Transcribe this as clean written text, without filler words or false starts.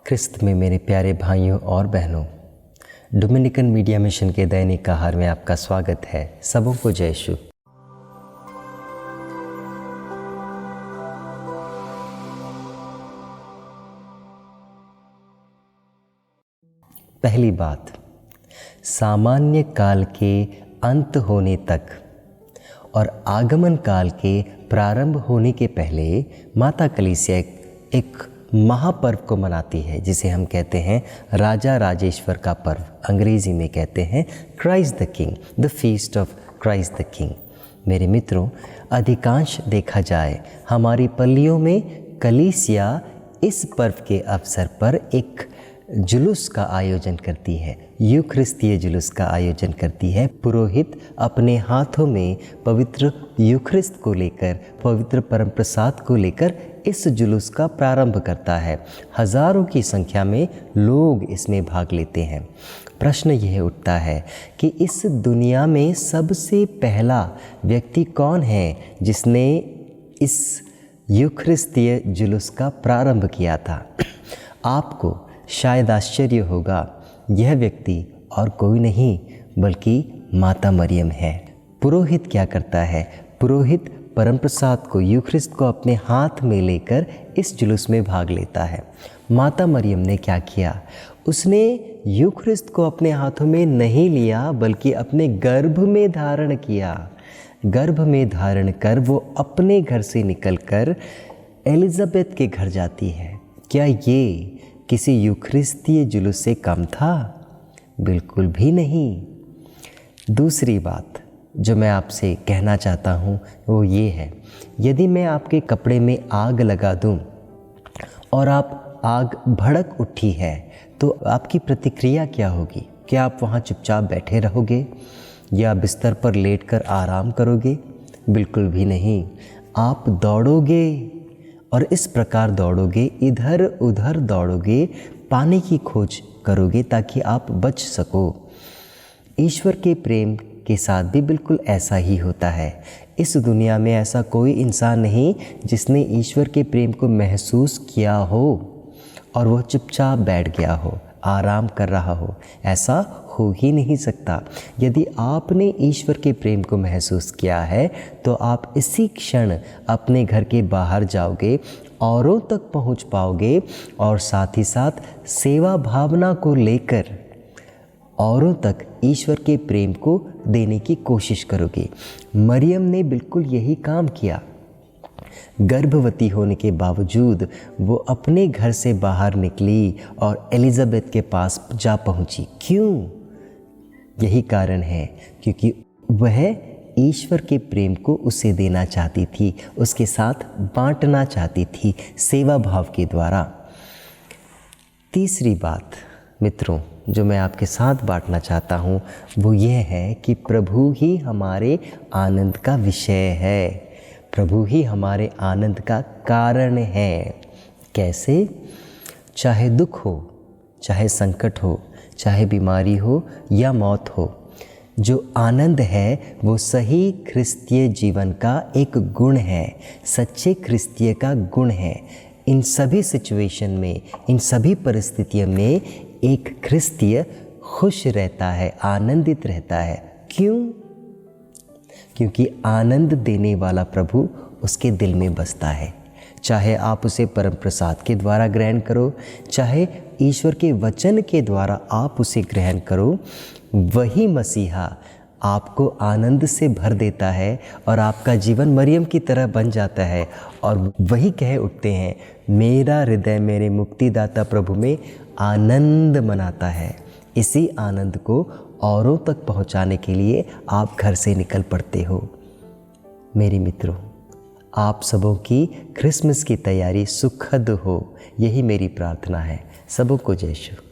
ख्रिस्त में मेरे प्यारे भाइयों और बहनों, डोमिनिकन मीडिया मिशन के दैनिक आहार में आपका स्वागत है। सबों को जय यीशु। पहली बात, सामान्य काल के अंत होने तक और आगमन काल के प्रारंभ होने के पहले माता कलीसिया एक महापर्व को मनाती है, जिसे हम कहते हैं राजा राजेश्वर का पर्व। अंग्रेजी में कहते हैं Christ the king, the feast of Christ the king. मेरे मित्रों, अधिकांश देखा जाए हमारी पल्लियों में कलीसिया इस पर्व के अवसर पर एक जुलूस का आयोजन करती है, यूखरिस्तीय जुलूस का आयोजन करती है। पुरोहित अपने हाथों में पवित्र यूखरिस्त को लेकर, पवित्र परम प्रसाद को लेकर इस जुलूस का प्रारंभ करता है। हजारों की संख्या में लोग इसमें भाग लेते हैं। प्रश्न यह उठता है कि इस दुनिया में सबसे पहला व्यक्ति कौन है जिसने इस यूखरिस्तीय जुलूस का प्रारंभ किया था? आपको शायद आश्चर्य होगा, यह व्यक्ति और कोई नहीं बल्कि माता मरियम है। पुरोहित क्या करता है? पुरोहित परम प्रसाद को, यूखरिस्त को अपने हाथ में लेकर इस जुलूस में भाग लेता है। माता मरियम ने क्या किया? उसने यूखरिस्त को अपने हाथों में नहीं लिया बल्कि अपने गर्भ में धारण किया। गर्भ में धारण कर वो अपने घर से निकलकर एलिजाबेथ के घर जाती है। क्या ये किसी यूखरिस्तीय जुलूस से कम था? बिल्कुल भी नहीं। दूसरी बात जो मैं आपसे कहना चाहता हूँ वो ये है, यदि मैं आपके कपड़े में आग लगा दूँ और आग भड़क उठी है तो आपकी प्रतिक्रिया क्या होगी? क्या आप वहाँ चुपचाप बैठे रहोगे या बिस्तर पर लेटकर आराम करोगे? बिल्कुल भी नहीं। आप दौड़ोगे और इस प्रकार दौड़ोगे, इधर उधर दौड़ोगे, पानी की खोज करोगे ताकि आप बच सको। ईश्वर के प्रेम के साथ भी बिल्कुल ऐसा ही होता है। इस दुनिया में ऐसा कोई इंसान नहीं जिसने ईश्वर के प्रेम को महसूस किया हो और वो चुपचाप बैठ गया हो, आराम कर रहा हो। ऐसा हो ही नहीं सकता। यदि आपने ईश्वर के प्रेम को महसूस किया है तो आप इसी क्षण अपने घर के बाहर जाओगे, औरों तक पहुंच पाओगे और साथ ही साथ सेवा भावना को लेकर औरों तक ईश्वर के प्रेम को देने की कोशिश करोगे। मरियम ने बिल्कुल यही काम किया। गर्भवती होने के बावजूद वो अपने घर से बाहर निकली और एलिजाबेथ के पास जा पहुंची। क्यों? यही कारण है क्योंकि वह ईश्वर के प्रेम को उसे देना चाहती थी, उसके साथ बांटना चाहती थी सेवा भाव के द्वारा। तीसरी बात मित्रों जो मैं आपके साथ बांटना चाहता हूँ वो ये है कि प्रभु ही हमारे आनंद का विषय है, प्रभु ही हमारे आनंद का कारण है। कैसे? चाहे दुख हो, चाहे संकट हो, चाहे बीमारी हो या मौत हो, जो आनंद है वो सही ख्रिस्तीय जीवन का एक गुण है, सच्चे ख्रिस्तीय का गुण है। इन सभी सिचुएशन में, इन सभी परिस्थितियों में एक ख्रिस्तीय खुश रहता है, आनंदित रहता है। क्यों? क्योंकि आनंद देने वाला प्रभु उसके दिल में बसता है। चाहे आप उसे परम प्रसाद के द्वारा ग्रहण करो, चाहे ईश्वर के वचन के द्वारा आप उसे ग्रहण करो, वही मसीहा आपको आनंद से भर देता है और आपका जीवन मरियम की तरह बन जाता है। और वही कह उठते हैं, मेरा हृदय मेरे मुक्तिदाता प्रभु में आनंद मनाता है। इसी आनंद को औरों तक पहुंचाने के लिए आप घर से निकल पड़ते हो। मेरे मित्रों, आप सबों की क्रिसमस की तैयारी सुखद हो, यही मेरी प्रार्थना है। सबों को जय यीशु।